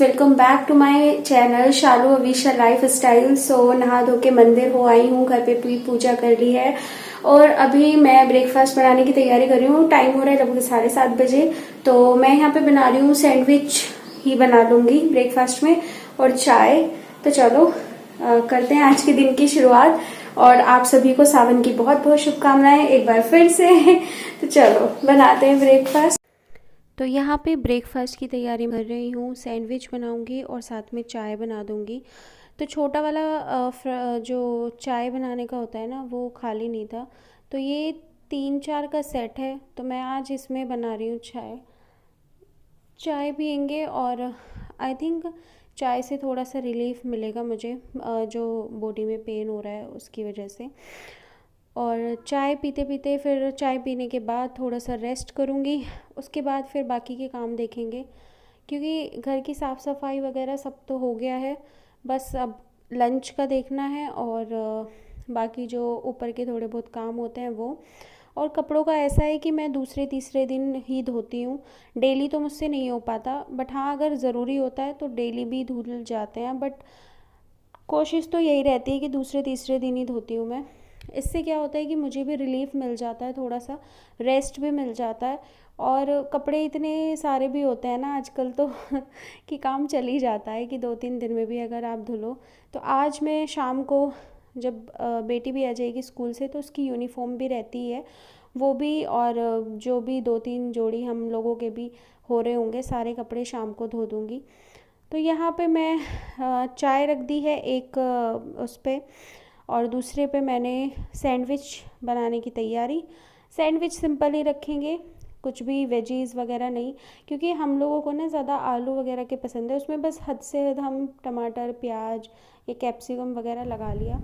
Welcome back to my channel Shalu Avisha lifestyle. So नहा धो के मंदिर हो आई हूँ, घर पे पूजा कर ली है और अभी मैं ब्रेकफास्ट बनाने की तैयारी कर रही हूँ। टाइम हो रहा है लगभग 7:30 बजे। तो मैं यहाँ पे बना रही हूँ सैंडविच ही बना लूंगी ब्रेकफास्ट में और चाय। तो चलो करते हैं आज के दिन की शुरुआत और आप सभी को सावन की बहुत बहुत शुभकामनाएं एक बार फिर से। तो चलो बनाते हैं ब्रेकफास्ट। तो यहाँ पे ब्रेकफास्ट की तैयारी कर रही हूँ, सैंडविच बनाऊंगी और साथ में चाय बना दूंगी। तो छोटा वाला जो चाय बनाने का होता है ना वो खाली नहीं था, तो ये 3-4 का सेट है। तो मैं आज इसमें बना रही हूँ चाय पियेंगे और आई थिंक चाय से थोड़ा सा रिलीफ मिलेगा मुझे, जो बॉडी में पेन हो रहा है उसकी वजह से। और चाय पीते पीते फिर चाय पीने के बाद थोड़ा सा रेस्ट करूँगी, उसके बाद फिर बाकी के काम देखेंगे क्योंकि घर की साफ़ सफाई वगैरह सब तो हो गया है। बस अब लंच का देखना है और बाकी जो ऊपर के थोड़े बहुत काम होते हैं वो। और कपड़ों का ऐसा है कि मैं दूसरे तीसरे दिन ही धोती हूँ, डेली तो मुझसे नहीं हो पाता। बट हाँ, अगर ज़रूरी होता है तो डेली भी धुल जाते हैं, बट कोशिश तो यही रहती है कि दूसरे तीसरे दिन ही धोती हूँ मैं। इससे क्या होता है कि मुझे भी रिलीफ मिल जाता है, थोड़ा सा रेस्ट भी मिल जाता है। और कपड़े इतने सारे भी होते हैं ना आजकल तो कि काम चल ही जाता है कि 2-3 दिन में भी अगर आप धुलो। तो आज मैं शाम को जब बेटी भी आ जाएगी स्कूल से तो उसकी यूनिफॉर्म भी रहती है वो भी, और जो भी 2-3 जोड़ी हम लोगों के भी हो रहे होंगे सारे कपड़े शाम को धो दूँगी। तो यहाँ पे मैं चाय रख दी है एक उस पर, और दूसरे पे मैंने सैंडविच बनाने की तैयारी। सैंडविच सिंपल ही रखेंगे, कुछ भी वेजीज़ वगैरह नहीं, क्योंकि हम लोगों को ना ज़्यादा आलू वगैरह के पसंद है। उसमें बस हद से हद हम टमाटर, प्याज या कैप्सिकम वगैरह लगा लिया।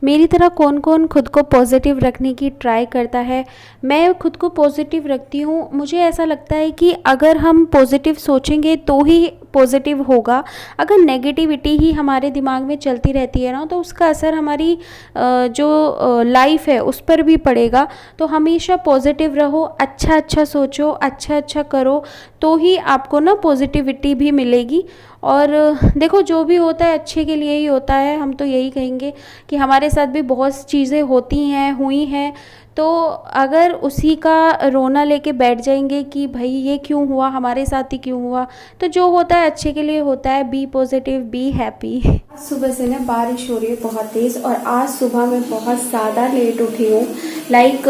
मेरी तरह कौन कौन खुद को पॉजिटिव रखने की ट्राई करता है? मैं खुद को पॉजिटिव रखती हूँ। मुझे ऐसा लगता है कि अगर हम पॉजिटिव सोचेंगे तो ही पॉजिटिव होगा। अगर नेगेटिविटी ही हमारे दिमाग में चलती रहती है ना तो उसका असर हमारी जो लाइफ है उस पर भी पड़ेगा। तो हमेशा पॉजिटिव रहो, अच्छा अच्छा सोचो, अच्छा अच्छा करो, तो ही आपको ना पॉजिटिविटी भी मिलेगी। और देखो जो भी होता है अच्छे के लिए ही होता है। हम तो यही कहेंगे कि हमारे साथ भी बहुत चीज़ें होती हैं, हुई हैं, तो अगर उसी का रोना लेके बैठ जाएंगे कि भाई ये क्यों हुआ, हमारे साथ ही क्यों हुआ, तो जो होता है अच्छे के लिए होता है। Be positive, be happy. सुबह से ना बारिश हो रही है बहुत तेज़ और आज सुबह मैं बहुत ज़्यादा लेट उठी हूँ, लाइक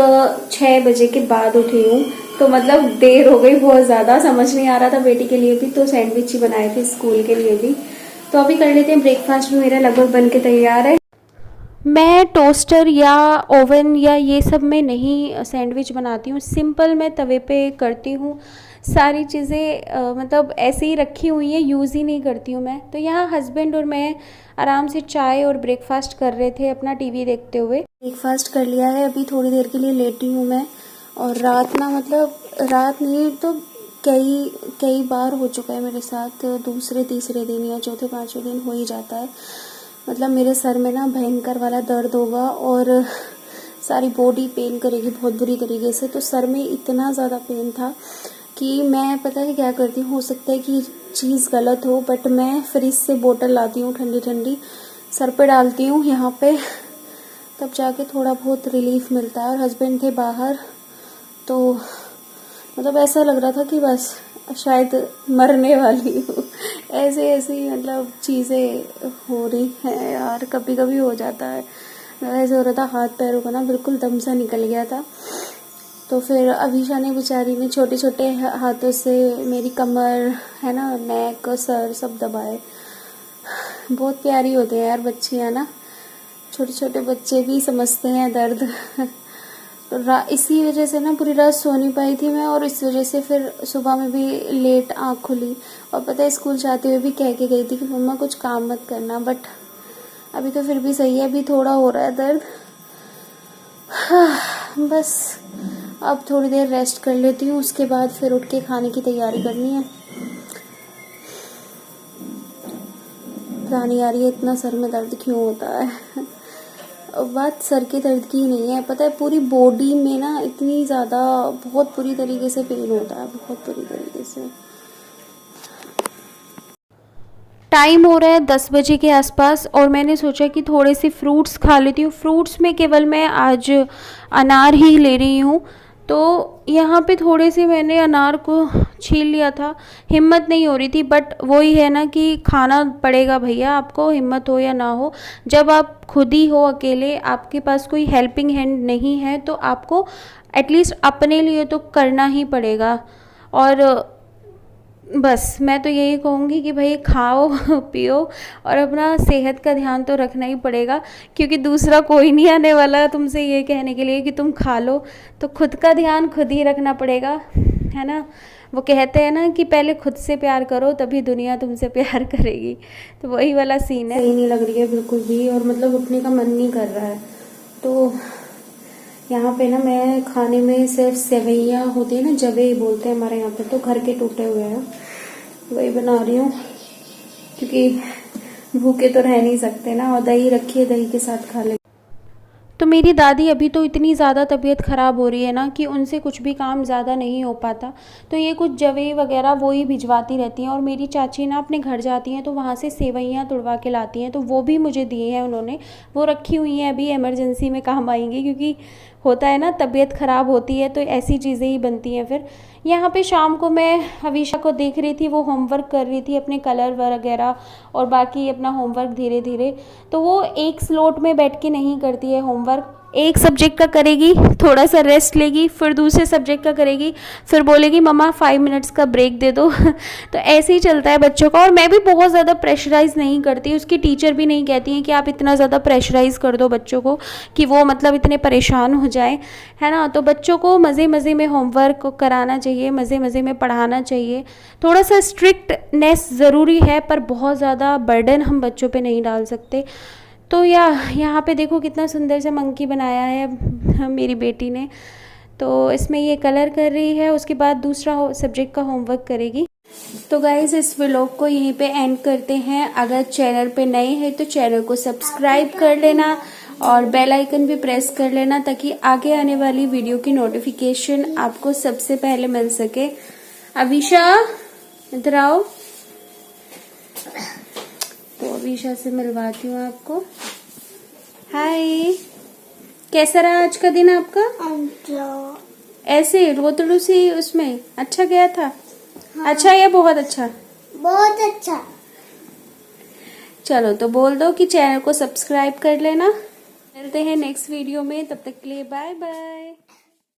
6 बजे के बाद उठी हूँ। तो मतलब देर हो गई बहुत ज़्यादा, समझ नहीं आ रहा था बेटी के लिए भी, तो सैंडविच ही बनाए थे स्कूल के लिए भी। तो अभी कर लेते हैं ब्रेकफास्ट भी मेरा लगभग बन के तैयार है। मैं टोस्टर या ओवन या ये सब में नहीं सैंडविच बनाती हूँ, सिंपल मैं तवे पे करती हूँ। सारी चीज़ें मतलब ऐसे ही रखी हुई हैं, यूज़ ही नहीं करती हूँ मैं। तो यहाँ हस्बैंड और मैं आराम से चाय और ब्रेकफास्ट कर रहे थे अपना टीवी देखते हुए। ब्रेकफास्ट कर लिया है, अभी थोड़ी देर के लिए लेटी हूँ मैं। और रात ना, मतलब रात नहीं तो कई बार हो चुका है मेरे साथ, दूसरे तीसरे दिन या चौथे पाँचवें दिन हो ही जाता है। मतलब मेरे सर में ना भयंकर वाला दर्द होगा और सारी बॉडी पेन करेगी बहुत बुरी तरीके से। तो सर में इतना ज़्यादा पेन था कि मैं पता है क्या करती हूँ, हो सकता है कि चीज़ गलत हो, बट मैं फ्रिज से बोतल लाती हूँ ठंडी ठंडी, सर पे डालती हूँ यहाँ पे, तब जाके थोड़ा बहुत रिलीफ मिलता है। और हस्बैंड थे बाहर, तो मतलब ऐसा लग रहा था कि बस शायद मरने वाली हूँ। ऐसे ऐसी मतलब चीज़ें हो रही हैं यार, कभी कभी हो जाता है। ऐसे हो रहा था हाथ पैरों का ना बिल्कुल दम सा निकल गया था। तो फिर अभीशा ने बेचारी ने छोटे छोटे हाथों से मेरी कमर है ना, नेक, सर सब दबाए। बहुत प्यारी होते हैं यार बच्चे, है ना, छोटे छोटे बच्चे भी समझते हैं दर्द। तो इसी वजह से ना पूरी रात सो नहीं पाई थी मैं, और इस वजह से फिर सुबह में भी लेट आँख खुली। और पता है स्कूल जाते हुए भी कह के गई थी कि मम्मा कुछ काम मत करना, बट अभी तो फिर भी सही है, अभी थोड़ा हो रहा है दर्द। बस अब थोड़ी देर रेस्ट कर लेती हूँ, उसके बाद फिर उठ के खाने की तैयारी करनी है। पता नहीं यार ये इतना सर में दर्द क्यों होता है। बात सर के दर्द की नहीं है, पता है पूरी बॉडी में ना इतनी ज़्यादा बहुत बुरी तरीके से पेन होता है, बहुत बुरी तरीके से। टाइम हो रहा है 10 बजे के आसपास और मैंने सोचा कि थोड़े से फ्रूट्स खा लेती हूँ। फ्रूट्स में केवल मैं आज अनार ही ले रही हूँ। तो यहाँ पे थोड़े से मैंने अनार को छील लिया था, हिम्मत नहीं हो रही थी, बट वही है ना कि खाना पड़ेगा भैया आपको, हिम्मत हो या ना हो। जब आप खुद ही हो अकेले, आपके पास कोई हेल्पिंग हैंड नहीं है, तो आपको एटलीस्ट अपने लिए तो करना ही पड़ेगा। और बस मैं तो यही कहूँगी कि भाई खाओ पियो और अपना सेहत का ध्यान तो रखना ही पड़ेगा, क्योंकि दूसरा कोई नहीं आने वाला तुमसे ये कहने के लिए कि तुम खा लो। तो खुद का ध्यान खुद ही रखना पड़ेगा, है ना। वो कहते हैं ना कि पहले खुद से प्यार करो तभी दुनिया तुमसे प्यार करेगी। तो वही वाला सीन है। सही नहीं लग रही है बिल्कुल भी, और मतलब उठने का मन नहीं कर रहा है। तो यहाँ पे ना मैं खाने में सिर्फ सेवैयाँ होती है ना, जवे बोलते हैं हमारे यहाँ पे, तो घर के टूटे हुए हैं, वही बना रही हूँ, क्योंकि भूखे तो रह नहीं सकते ना। और दही रखी है, दही के साथ खा ले। तो मेरी दादी अभी तो इतनी ज़्यादा तबीयत ख़राब हो रही है ना कि उनसे कुछ भी काम ज़्यादा नहीं हो पाता, तो ये कुछ जवे वगैरह वो ही भिजवाती रहती हैं। और मेरी चाची ना अपने घर जाती हैं तो वहाँ से सेवैयाँ तुड़वा के लाती हैं, तो वो भी मुझे दिए हैं उन्होंने, वो रखी हुई हैं, अभी इमरजेंसी में काम आएंगी, क्योंकि होता है ना तबीयत ख़राब होती है तो ऐसी चीज़ें ही बनती हैं फिर। यहाँ पे शाम को मैं अविशा को देख रही थी, वो होमवर्क कर रही थी, अपने कलर वगैरह और बाकी अपना होमवर्क धीरे धीरे। तो वो एक स्लॉट में बैठ के नहीं करती है होमवर्क, एक सब्जेक्ट का करेगी, थोड़ा सा रेस्ट लेगी, फिर दूसरे सब्जेक्ट का करेगी, फिर बोलेगी मम्मा 5 मिनट्स का ब्रेक दे दो। तो ऐसे ही चलता है बच्चों का। और मैं भी बहुत ज़्यादा प्रेशराइज़ नहीं करती, उसकी टीचर भी नहीं कहती हैं कि आप इतना ज़्यादा प्रेशराइज़ कर दो बच्चों को कि वो मतलब इतने परेशान हो जाए, है ना। तो बच्चों को मज़े मज़े में होमवर्क कराना चाहिए, मज़े मज़े में पढ़ाना चाहिए। थोड़ा सा स्ट्रिक्टनेस ज़रूरी है, पर बहुत ज़्यादा बर्डन हम बच्चों पे नहीं डाल सकते। तो यहाँ पे देखो कितना सुंदर सा मंकी बनाया है मेरी बेटी ने। तो इसमें ये कलर कर रही है, उसके बाद दूसरा सब्जेक्ट का होमवर्क करेगी। तो गाइज़ इस व्लॉग को यहीं पे एंड करते हैं। अगर चैनल पे नए हैं तो चैनल को सब्सक्राइब कर लेना और बेल आइकन भी प्रेस कर लेना, ताकि आगे आने वाली वीडियो की नोटिफिकेशन आपको सबसे पहले मिल सके। अविशा इधर आओ, तो अविशा से मिलवाती हूँ आपको। हाय, कैसा रहा आज का दिन आपका? ऐसे रोतड़ू सी उसमें अच्छा गया था? हाँ। अच्छा या बहुत अच्छा? बहुत अच्छा। चलो तो बोल दो कि चैनल को सब्सक्राइब कर लेना। मिलते हैं नेक्स्ट वीडियो में, तब तक के लिए बाय बाय।